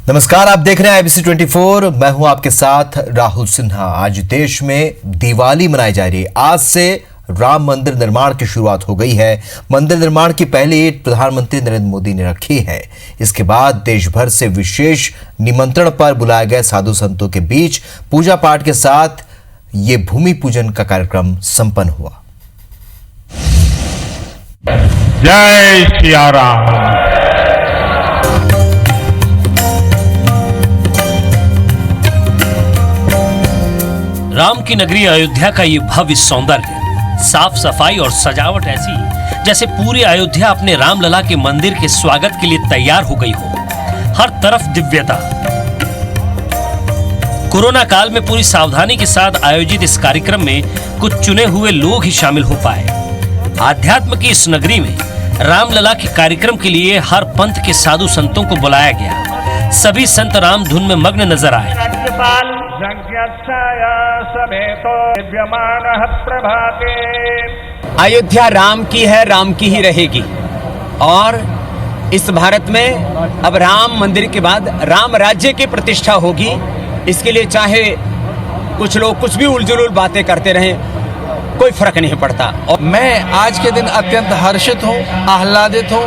नमस्कार, आप देख रहे हैं IBC 24। मैं हूं आपके साथ राहुल सिन्हा। आज देश में दिवाली मनाई जा रही है। आज से राम मंदिर निर्माण की शुरुआत हो गई है। मंदिर निर्माण की पहली ईंट प्रधानमंत्री नरेंद्र मोदी ने रखी है। इसके बाद देश भर से विशेष निमंत्रण पर बुलाए गए साधु संतों के बीच पूजा पाठ के साथ ये भूमि पूजन का कार्यक्रम संपन्न हुआ। जय सिया राम। राम की नगरी अयोध्या का ये भव्य सौंदर्य, साफ सफाई और सजावट ऐसी जैसे पूरी अयोध्या अपने रामलला के मंदिर के स्वागत के लिए तैयार हो गई हो। हर तरफ दिव्यता। कोरोना काल में पूरी सावधानी के साथ आयोजित इस कार्यक्रम में कुछ चुने हुए लोग ही शामिल हो पाए। आध्यात्म की इस नगरी में रामलला के कार्यक्रम के लिए हर पंथ के साधु संतों को बुलाया गया। सभी संत राम धुन में मग्न नजर आए। अयोध्या राम की है, राम की ही रहेगी। और इस भारत में अब राम मंदिर के बाद राम राज्य की प्रतिष्ठा होगी। इसके लिए चाहे कुछ लोग कुछ भी उलझुल बातें करते रहें, कोई फर्क नहीं पड़ता। और मैं आज के दिन अत्यंत हर्षित हूँ, आह्लादित हूँ,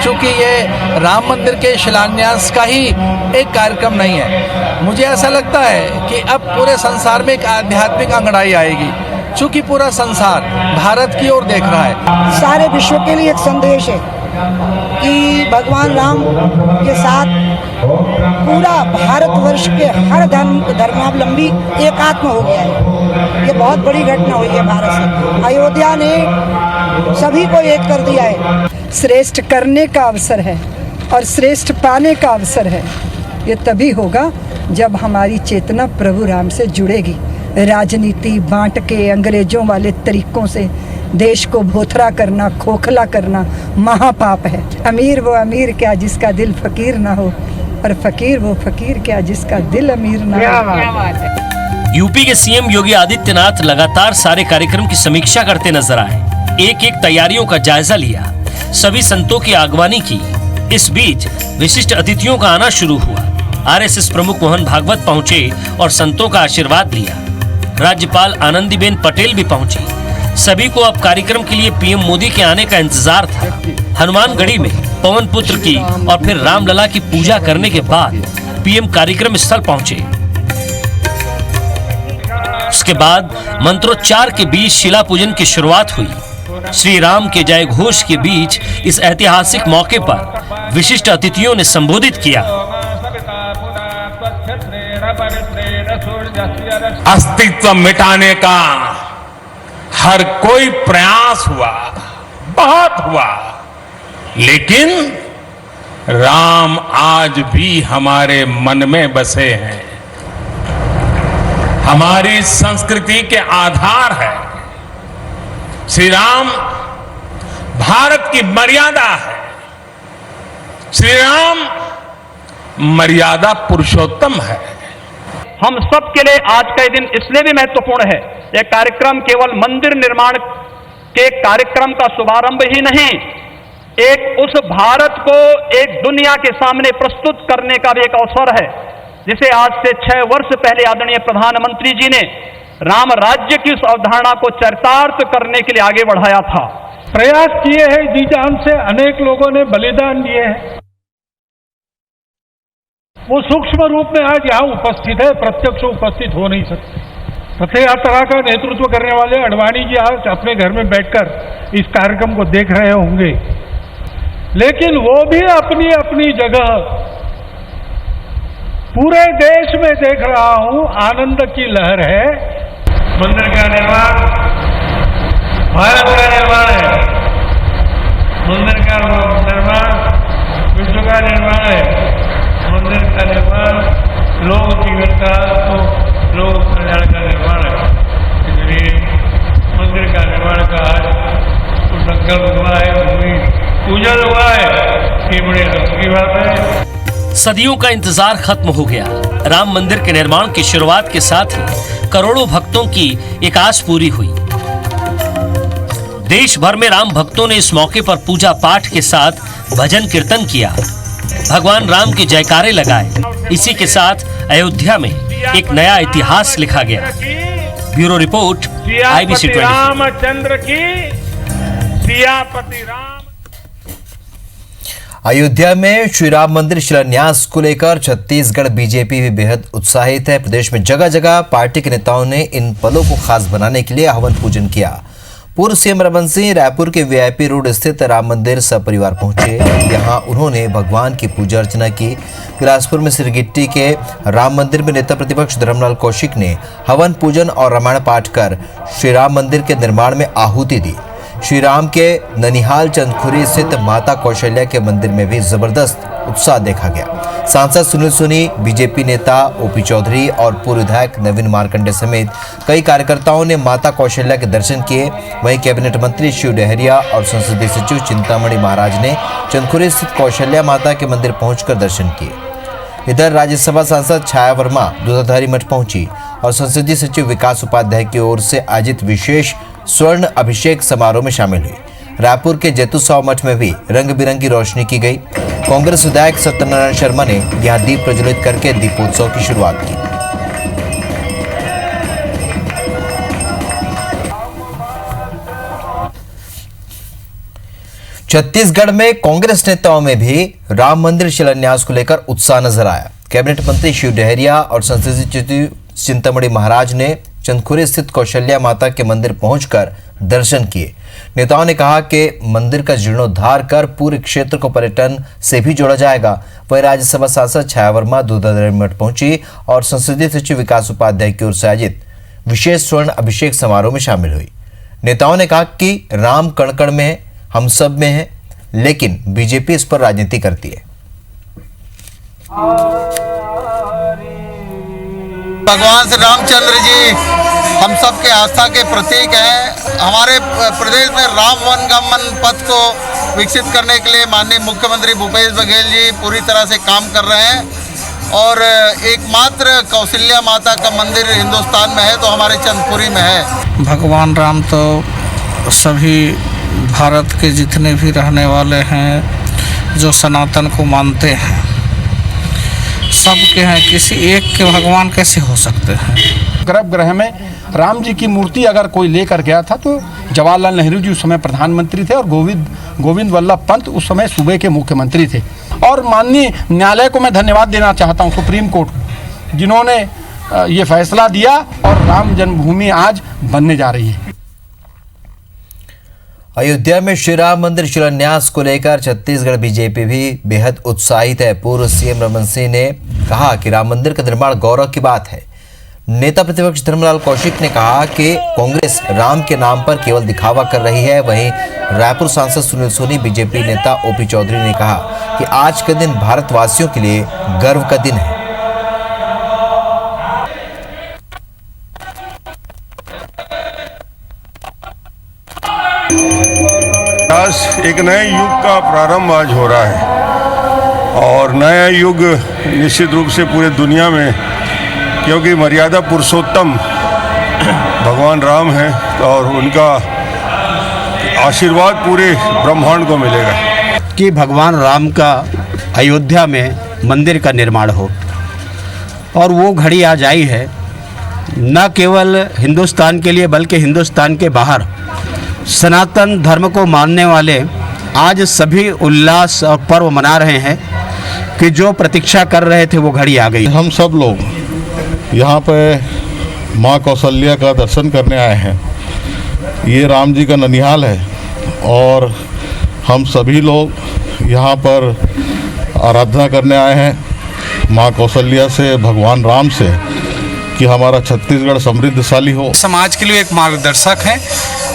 क्योंकि ये राम मंदिर के शिलान्यास का ही एक कार्यक्रम नहीं है। मुझे ऐसा लगता है कि अब पूरे संसार में एक आध्यात्मिक अंगड़ाई आएगी, क्योंकि पूरा संसार भारत की ओर देख रहा है। सारे विश्व के लिए एक संदेश है कि भगवान राम के साथ पूरा भारतवर्ष के हर धर्मावलंबी एकात्म हो गया है। ये बहुत बड़ी घटना हुई है भारत से। अयोध्या ने सभी को एक कर दिया है। श्रेष्ठ करने का अवसर है और श्रेष्ठ पाने का अवसर है। ये तभी होगा जब हमारी चेतना प्रभु राम से जुड़ेगी। राजनीति बांट के अंग्रेजों वाले तरीकों से देश को भोथरा करना, खोखला करना महापाप है। अमीर वो अमीर क्या जिसका दिल फकीर ना हो, और फकीर वो फकीर क्या जिसका दिल अमीर ना हो। यूपी के सीएम योगी आदित्यनाथ लगातार सारे कार्यक्रम की समीक्षा करते नजर आए। एक एक तैयारियों का जायजा लिया, सभी संतों की आगवानी की। इस बीच विशिष्ट अतिथियों का आना शुरू हुआ। आरएसएस प्रमुख मोहन भागवत पहुंचे और संतों का आशीर्वाद लिया। राज्यपाल आनंदीबेन पटेल भी पहुंची। सभी को अब कार्यक्रम के लिए पीएम मोदी के आने का इंतजार था। हनुमानगढ़ी में पवन पुत्र की और फिर रामलला की पूजा करने के बाद पीएम कार्यक्रम स्थल पहुंचे। उसके बाद मंत्रोच्चार के बीच शिला पूजन की शुरुआत हुई। श्री राम के जय घोष के बीच इस ऐतिहासिक मौके पर विशिष्ट अतिथियों ने संबोधित किया। अस्तित्व मिटाने का हर कोई प्रयास हुआ, बहुत हुआ, लेकिन राम आज भी हमारे मन में बसे हैं। हमारी संस्कृति के आधार है। श्री राम भारत की मर्यादा है। श्री राम मर्यादा पुरुषोत्तम है। हम सब के लिए आज का दिन इसलिए भी महत्वपूर्ण है। यह कार्यक्रम केवल मंदिर निर्माण के कार्यक्रम का शुभारंभ ही नहीं, एक उस भारत को एक दुनिया के सामने प्रस्तुत करने का भी एक अवसर है, जिसे आज से 6 वर्ष पहले आदरणीय प्रधानमंत्री जी ने राम राज्य की उस अवधारणा को चरितार्थ करने के लिए आगे बढ़ाया था। प्रयास किए हैं, जी जान से अनेक लोगों ने बलिदान दिए हैं। वो सूक्ष्म रूप में आज यहाँ उपस्थित है, प्रत्यक्ष उपस्थित हो नहीं सकते। रथ यात्रा का नेतृत्व करने वाले अडवाणी जी आज अपने घर में बैठकर इस कार्यक्रम को देख रहे होंगे, लेकिन वो भी अपनी अपनी जगह पूरे देश में देख रहा हूं आनंद की लहर है। मंदिर का निर्माण भारत का निर्माण है। मंदिर का निर्माण विश्व का निर्माण है। मंदिर का निर्माण लोक जीवन का, तो लोक कल्याण का निर्माण है। इसलिए मंदिर का निर्माण का आज तो संकल्प हुआ है, भूमि पूजन हुआ है। ये बड़े हर्ष की बात है। सदियों का इंतजार खत्म हो गया। राम मंदिर के निर्माण की शुरुआत के साथ ही करोड़ों भक्तों की एक आस पूरी हुई। देश भर में राम भक्तों ने इस मौके पर पूजा पाठ के साथ भजन कीर्तन किया। भगवान राम की जयकारे लगाए। इसी के साथ अयोध्या में एक नया इतिहास लिखा गया। Bureau report, IBC 24। रामचंद्र की सियापति राम। अयोध्या में श्री राम मंदिर शिलान्यास को लेकर छत्तीसगढ़ बीजेपी भी बेहद उत्साहित है। प्रदेश में जगह जगह पार्टी के नेताओं ने इन पलों को खास बनाने के लिए हवन पूजन किया। पूर्व सीएम रमन सिंह रायपुर के VIP रोड स्थित राम मंदिर सपरिवार पहुंचे। यहां उन्होंने भगवान की पूजा अर्चना की। बिलासपुर में सिरगिट्टी के राम मंदिर में नेता प्रतिपक्ष धर्मलाल कौशिक ने हवन पूजन और रामायण पाठ कर श्री राम मंदिर के निर्माण में आहुति दी। श्री राम के ननिहाल चंदखुरी स्थित माता कौशल्या के मंदिर में भी जबरदस्त उत्साह देखा गया। सांसद सुनील सोनी, बीजेपी नेता OP चौधरी और पूर्व विधायक नवीन मार्कंडे समेत कई कार्यकर्ताओं ने माता कौशल्या के दर्शन किए। वहीं कैबिनेट मंत्री शिव डहरिया और संसदीय सचिव चिंतामणि महाराज ने चंदखुरी स्थित कौशल्या माता के मंदिर पहुंचकर दर्शन किए। इधर राज्यसभा सांसद छाया वर्मा दूधाधारी मठ पहुंची और संसदीय सचिव विकास उपाध्याय की ओर से आयोजित विशेष स्वर्ण अभिषेक समारोह में शामिल हुई। रायपुर के जैतूसाव मठ में भी रंग बिरंगी रोशनी की गई। कांग्रेस विधायक सत्यनारायण शर्मा ने यहां दीप प्रज्वलित करके दीपोत्सव की शुरुआत की। छत्तीसगढ़ में कांग्रेस नेताओं में भी राम मंदिर शिलान्यास को लेकर उत्साह नजर आया। कैबिनेट मंत्री शिव डहरिया और संसदीय सचिव चिंतामणि महाराज ने चंदखुरी स्थित कौशल्या माता के मंदिर पहुंचकर दर्शन किए। नेताओं ने कहा कि मंदिर का जीर्णोद्धार कर पूरे क्षेत्र को पर्यटन से भी जोड़ा जाएगा। वहीं राज्यसभा सांसद छाया वर्मा दूधाधारी मठ पहुंची और संसदीय सचिव विकास उपाध्याय की ओर से आयोजित विशेष स्वर्ण अभिषेक समारोह में शामिल हुई। नेताओं ने कहा कि राम कण कण में है, हम सब में है, लेकिन बीजेपी इस पर राजनीति करती है। भगवान श्री रामचंद्र जी हम सब के आस्था के प्रतीक हैं। हमारे प्रदेश में राम वनगमन पथ को विकसित करने के लिए माननीय मुख्यमंत्री भूपेश बघेल जी पूरी तरह से काम कर रहे हैं और एकमात्र कौशल्या माता का मंदिर हिंदुस्तान में है तो हमारे चंदखुरी में है। भगवान राम तो सभी भारत के जितने भी रहने वाले हैं जो सनातन को मानते हैं सबके हैं, किसी एक के भगवान कैसे हो सकते हैं। गर्भगृह में राम जी की मूर्ति अगर कोई लेकर गया था तो जवाहरलाल नेहरू जी उस समय प्रधानमंत्री थे और गोविंद वल्लभ पंत उस समय सूबे के मुख्यमंत्री थे। और माननीय न्यायालय को मैं धन्यवाद देना चाहता हूँ, सुप्रीम कोर्ट को, जिन्होंने ये फैसला दिया और राम जन्मभूमि आज बनने जा रही है। अयोध्या में श्री राम मंदिर शिलान्यास को लेकर छत्तीसगढ़ बीजेपी भी बेहद उत्साहित है। पूर्व सीएम रमन सिंह ने कहा कि राम मंदिर का निर्माण गौरव की बात है। नेता प्रतिपक्ष धर्मलाल कौशिक ने कहा कि कांग्रेस राम के नाम पर केवल दिखावा कर रही है। वहीं रायपुर सांसद सुनील सोनी, बीजेपी नेता OP चौधरी ने कहा कि आज का दिन भारतवासियों के लिए गर्व का दिन है। एक नए युग का प्रारंभ आज हो रहा है और नया युग निश्चित रूप से पूरे दुनिया में, क्योंकि मर्यादा पुरुषोत्तम भगवान राम हैं और उनका आशीर्वाद पूरे ब्रह्मांड को मिलेगा कि भगवान राम का अयोध्या में मंदिर का निर्माण हो और वो घड़ी आज आई है। न केवल हिंदुस्तान के लिए बल्कि हिंदुस्तान के बाहर सनातन धर्म को मानने वाले आज सभी उल्लास और पर्व मना रहे हैं कि जो प्रतीक्षा कर रहे थे वो घड़ी आ गई। हम सब लोग यहाँ पे माँ कौशल्या का दर्शन करने आए हैं। ये राम जी का ननिहाल है और हम सभी लोग यहाँ पर आराधना करने आए हैं माँ कौशल्या से, भगवान राम से, कि हमारा छत्तीसगढ़ समृद्धशाली हो। समाज के लिए एक मार्गदर्शक हैं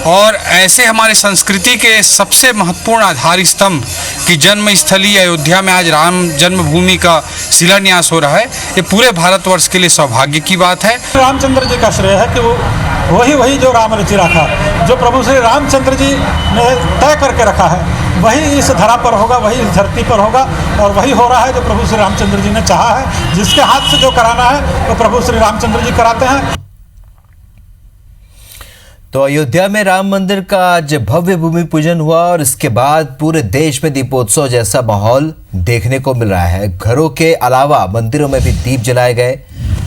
और ऐसे हमारे संस्कृति के सबसे महत्वपूर्ण आधार स्तंभ की जन्म स्थली अयोध्या में आज राम जन्मभूमि का शिलान्यास हो रहा है। ये पूरे भारतवर्ष के लिए सौभाग्य की बात है। रामचंद्र जी का श्रेय है कि वो वही जो राम रुचि रखा, जो प्रभु श्री रामचंद्र जी ने तय करके रखा है वही इस धरा पर होगा, वही इस धरती पर होगा और वही हो रहा है जो प्रभु श्री रामचंद्र जी ने चाहा है। जिसके हाथ से जो कराना है वो प्रभु श्री रामचंद्र जी कराते हैं। तो अयोध्या में राम मंदिर का आज भव्य भूमि पूजन हुआ और इसके बाद पूरे देश में दीपोत्सव जैसा माहौल देखने को मिल रहा है। घरों के अलावा मंदिरों में भी दीप जलाए गए।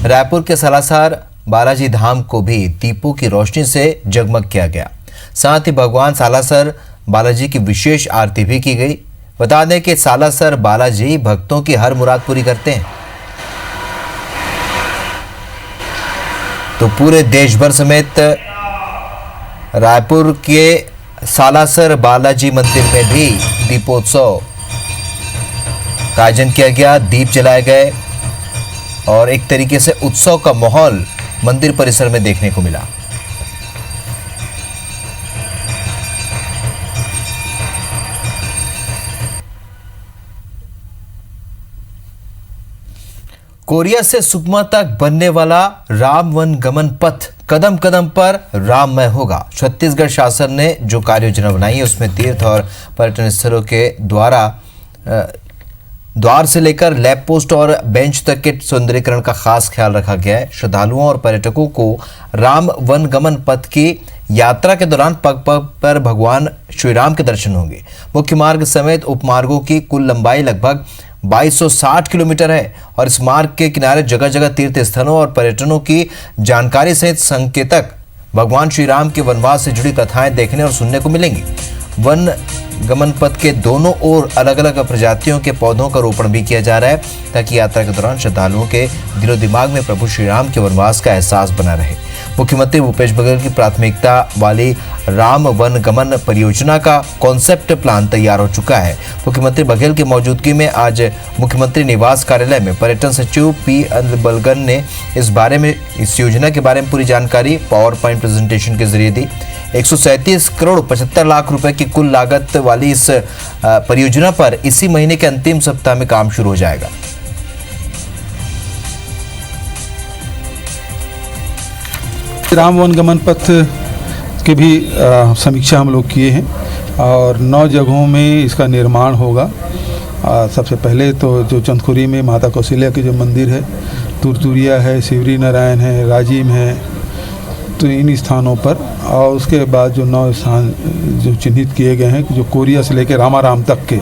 रायपुर के सालासर बालाजी धाम को भी दीपों की रोशनी से जगमग किया गया। साथ ही भगवान सालासर बालाजी की विशेष आरती भी की गई। बता दें कि सालासर बालाजी भक्तों की हर मुराद पूरी करते हैं। तो पूरे देश भर समेत रायपुर के सालासर बालाजी मंदिर में भी दीपोत्सव का आयोजन किया गया। दीप जलाए गए और एक तरीके से उत्सव का माहौल मंदिर परिसर में देखने को मिला। कोरिया से सुकमा तक बनने वाला राम वन गमन पथ कदम कदम पर राममय होगा। छत्तीसगढ़ शासन ने जो कार्य योजना बनाई है उसमें तीर्थ और पर्यटन स्थलों के द्वार से लेकर लैंप पोस्ट और बेंच तक के सौंदर्यीकरण का खास ख्याल रखा गया है। श्रद्धालुओं और पर्यटकों को राम वन गमन पथ की यात्रा के दौरान पग पग पर भगवान श्री राम के दर्शन होंगे। मुख्य मार्ग समेत उपमार्गों की कुल लंबाई लगभग 2260 किलोमीटर है और इस मार्ग के किनारे जगह जगह तीर्थ स्थलों और पर्यटनों की जानकारी सहित संकेतक भगवान श्री राम के वनवास से जुड़ी कथाएं देखने और सुनने को मिलेंगी। वन गमन पथ के दोनों ओर अलग अलग प्रजातियों के पौधों का रोपण भी किया जा रहा है ताकि यात्रा के दौरान श्रद्धालुओं के दिलो दिमाग में प्रभु श्री राम के वनवास का एहसास बना रहे। मुख्यमंत्री भूपेश बघेल की प्राथमिकता वाली राम वन गमन परियोजना का कॉन्सेप्ट प्लान तैयार हो चुका है। मुख्यमंत्री बघेल की मौजूदगी में आज मुख्यमंत्री निवास कार्यालय में पर्यटन सचिव पी अनबलगन ने इस योजना के बारे में पूरी जानकारी पावर पॉइंट प्रेजेंटेशन के जरिए दी। 137 करोड़ 75 लाख रुपए की कुल लागत वाली इस परियोजना पर इसी महीने के अंतिम सप्ताह में काम शुरू हो जाएगा। राम वन गमन पथ की भी समीक्षा हम लोग किए हैं और 9 जगहों में इसका निर्माण होगा। सबसे पहले तो जो चंदखुरी में माता कौशल्या की जो मंदिर है, तुरतुरिया है, शिवरी नारायण है, राजिम है, तो इन स्थानों पर, और उसके बाद जो 9 स्थान जो चिन्हित किए गए हैं जो कोरिया से लेकर रामाराम तक के।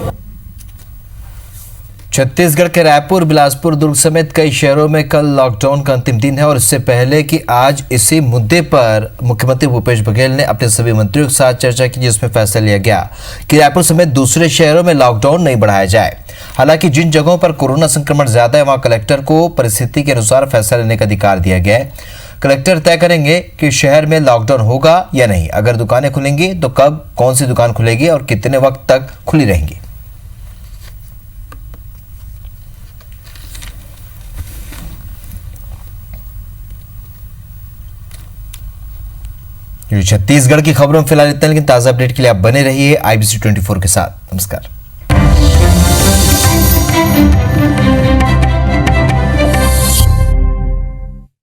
छत्तीसगढ़ के रायपुर, बिलासपुर, दुर्ग समेत कई शहरों में कल लॉकडाउन का अंतिम दिन है और इससे पहले कि आज इसी मुद्दे पर मुख्यमंत्री भूपेश बघेल ने अपने सभी मंत्रियों के साथ चर्चा की जिसमें फैसला लिया गया कि रायपुर समेत दूसरे शहरों में लॉकडाउन नहीं बढ़ाया जाए। हालांकि जिन जगहों पर कोरोना संक्रमण ज्यादा है वहां कलेक्टर को परिस्थिति के अनुसार फैसला लेने का अधिकार दिया गया है। कलेक्टर तय करेंगे कि शहर में लॉकडाउन होगा या नहीं। अगर दुकानें खुलेंगी तो कब, कौन सी दुकान खुलेगी और कितने वक्त तक खुली रहेंगी। छत्तीसगढ़ की खबरों में फिलहाल इतना, लेकिन ताजा अपडेट के लिए आप बने रहिए IBC 24 के साथ। नमस्कार।